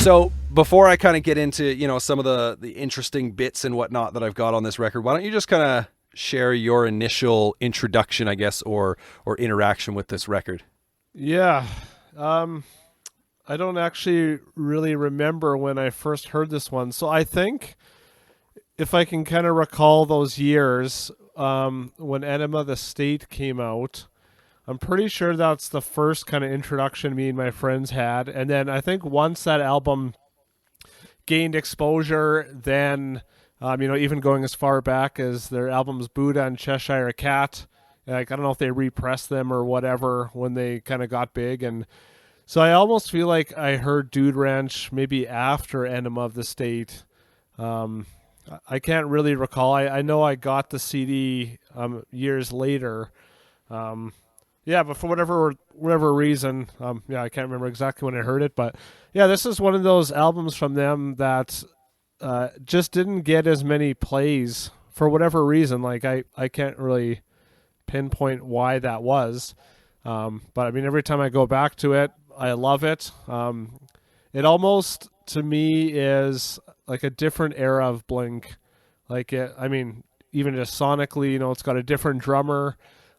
So before I kind of get into, some of the interesting bits and whatnot that I've got on this record, why don't you just kind of share your initial introduction, I guess, or interaction with this record? Yeah. I don't actually really remember when I first heard this one. So I think if I can kind of recall those years, when Enema of the State came out, I'm pretty sure that's the first kind of introduction me and my friends had. And then I think once that album gained exposure, then, even going as far back as their albums Buddha and Cheshire Cat, like, I don't know if they repressed them or whatever when they kind of got big. And so I almost feel like I heard Dude Ranch maybe after Enema of the State. I can't really recall. I know I got the CD years later. But for whatever reason, I can't remember exactly when I heard it. But yeah, this is one of those albums from them that just didn't get as many plays for whatever reason. Like I can't really pinpoint why that was. But I mean, every time I go back to it, I love it. It almost, to me, is like a different era of Blink. Even just sonically, it's got a different drummer.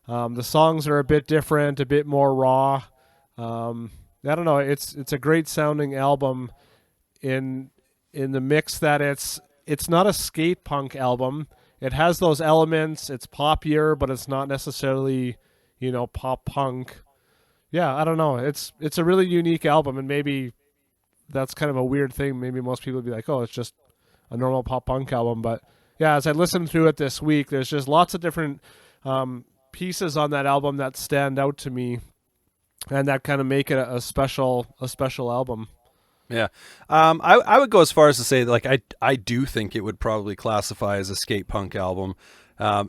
The songs are a bit different, a bit more raw. I don't know. It's a great sounding album in the mix that it's not a skate punk album. It has those elements. It's poppier, but it's not necessarily, pop punk. Yeah, I don't know. It's a really unique album, and maybe that's kind of a weird thing. Maybe most people would be like, oh, it's just a normal pop punk album. But yeah, as I listened through it this week, there's just lots of different pieces on that album that stand out to me, and that kind of make it a special album. Yeah. I would go as far as to say, like, I do think it would probably classify as a skate punk album.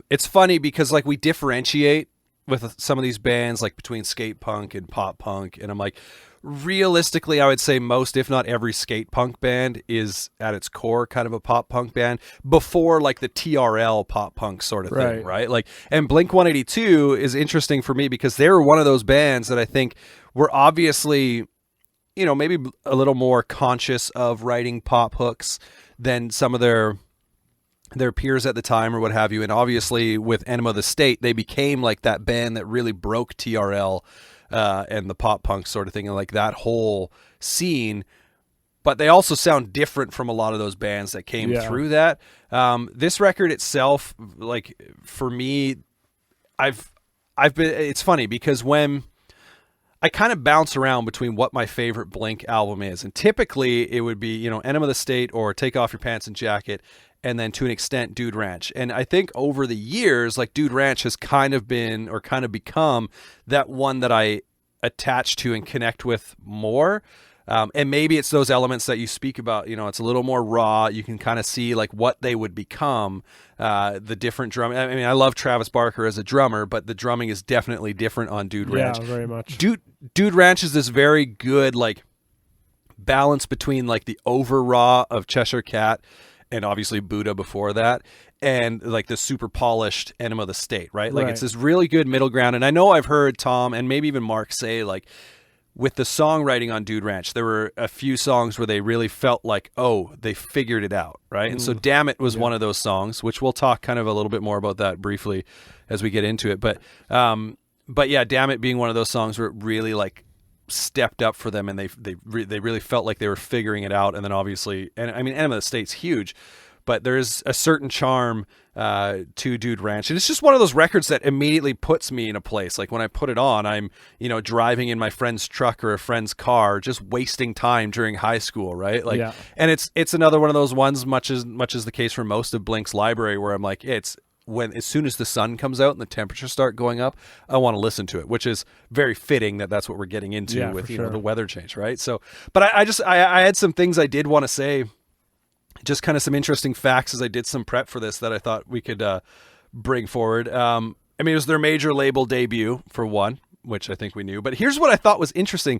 It's funny because, like, we differentiate with some of these bands, like, between skate punk and pop punk, and I'm like, realistically, I would say most, if not every, skate punk band is at its core kind of a pop punk band before, like, the TRL pop punk sort of thing, right? Like, and blink-182 is interesting for me because they were one of those bands that I think were obviously, maybe a little more conscious of writing pop hooks than some of their peers at the time or what have you. And obviously with Enema of the State, they became like that band that really broke TRL and the pop punk sort of thing, and like that whole scene. But they also sound different from a lot of those bands that came through that. This record itself, like, for me, it's funny because when I kind of bounce around between what my favorite Blink album is, and typically it would be, Enema of the State or Take Off Your Pants and Jacket, and then to an extent Dude Ranch. And I think over the years, like, Dude Ranch has kind of become that one that I attach to and connect with more. And maybe it's those elements that you speak about, it's a little more raw. You can kind of see, like, what they would become, the different drum. I mean, I love Travis Barker as a drummer, but the drumming is definitely different on Dude Ranch. Yeah, very much. Dude Ranch is this very good, like, balance between, like, the over raw of Cheshire Cat and obviously Buddha before that, and like the super polished Enema of the State, right? Like, it's this really good middle ground. And I know I've heard Tom and maybe even Mark say, like, with the songwriting on Dude Ranch, there were a few songs where they really felt like, oh, they figured it out, right? And so Damn It was one of those songs, which we'll talk kind of a little bit more about that briefly as we get into it. But yeah, Damn It being one of those songs where it really, like, stepped up for them, and they really felt like they were figuring it out. And then obviously, and I mean, Enema of the State's huge, but there's a certain charm to Dude Ranch, and it's just one of those records that immediately puts me in a place. Like, when I put it on, I'm driving in my friend's truck or a friend's car, just wasting time during high school, right? Like, and it's another one of those ones, much as the case for most of Blink's library, where I'm like, as soon as the sun comes out and the temperatures start going up, I want to listen to it, which is very fitting that that's what we're getting into with the weather change, right? So, but I had some things I did want to say, just kind of some interesting facts as I did some prep for this that I thought we could bring forward. I mean, it was their major label debut, for one, which I think we knew. But here's what I thought was interesting: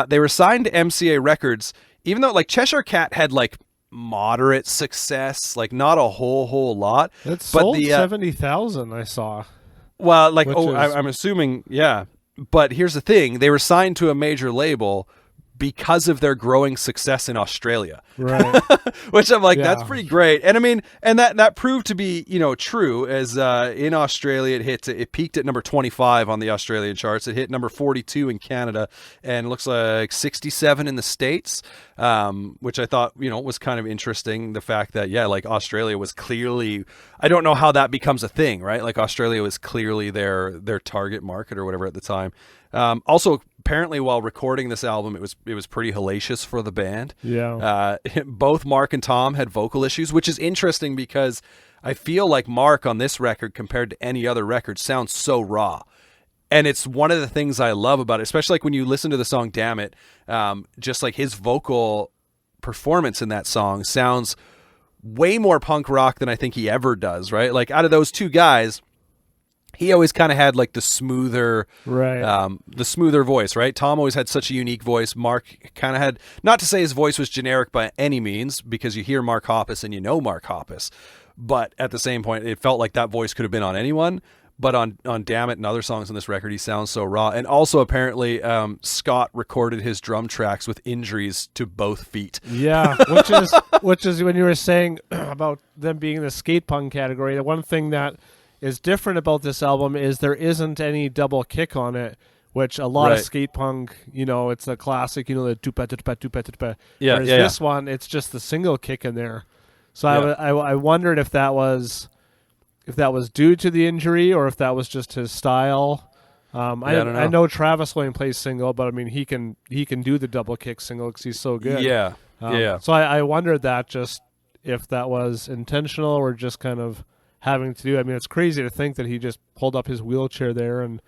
they were signed to MCA Records, even though, like, Cheshire Cat had, like, moderate success, like, not a whole lot. It sold 70,000, I saw. Well, like, I'm assuming, yeah. But here's the thing: they were signed to a major label, because of their growing success in Australia. Right. Which I'm like, Yeah. that's pretty great. And I mean, and that proved to be, true, as in Australia it peaked at number 25 on the Australian charts. It hit number 42 in Canada and looks like 67 in the States, which I thought, was kind of interesting. The fact that, like Australia was clearly, I don't know how that becomes a thing, right? Like Australia was clearly their target market or whatever at the time. Also, apparently, while recording this album, it was pretty hellacious for the band. Yeah. Both Mark and Tom had vocal issues, which is interesting because I feel like Mark on this record, compared to any other record, sounds so raw. And it's one of the things I love about it, especially like when you listen to the song "Damn It," just like his vocal performance in that song sounds way more punk rock than I think he ever does. Right? Like out of those two guys, he always kind of had like the smoother voice, right? Tom always had such a unique voice. Mark kind of had, not to say his voice was generic by any means, because you hear Mark Hoppus and you know Mark Hoppus, but at the same point, it felt like that voice could have been on anyone. But on Damn It and other songs on this record, he sounds so raw. And also apparently Scott recorded his drum tracks with injuries to both feet. Yeah, which is when you were saying about them being in the skate punk category, the one thing that is different about this album is there isn't any double kick on it, which a lot of skate punk, it's a classic, the tupa tupa tupa tupa. Whereas this one, it's just the single kick in there. So I wondered if that was due to the injury or if that was just his style. I don't know. I know Travis only plays single, but I mean he can do the double kick single because he's so good. Yeah, So I wondered that just if that was intentional or just kind of having to do. I mean, it's crazy to think that he just pulled up his wheelchair there and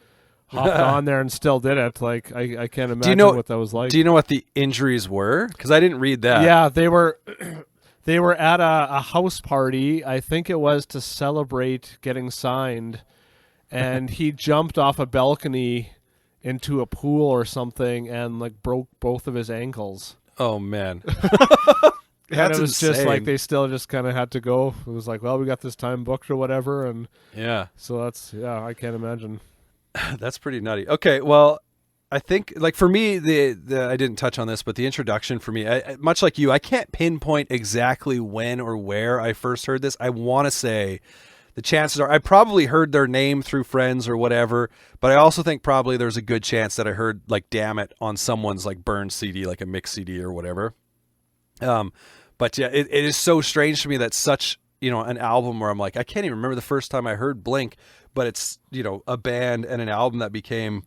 hopped on there and still did it. Like I can't imagine what that was like. Do you know what the injuries were? Because I didn't read that. Yeah, they were at a house party. I think it was to celebrate getting signed, and he jumped off a balcony into a pool or something and like broke both of his ankles. Oh man. And it was insane. just like they still just kind of had to go. It was like, well, we got this time booked or whatever, and so I can't imagine. That's pretty nutty. Okay, well, I think like for me, the I didn't touch on this, but the introduction for me, much like you, I can't pinpoint exactly when or where I first heard this. I want to say the chances are I probably heard their name through friends or whatever, but I also think probably there's a good chance that I heard like "Damn It" on someone's like burned CD, like a mix CD or whatever. But yeah, it is so strange to me that such, an album where I'm like, I can't even remember the first time I heard Blink, but it's, a band and an album that became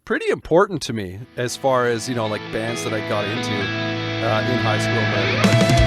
pretty important to me as far as, like bands that I got into in high school.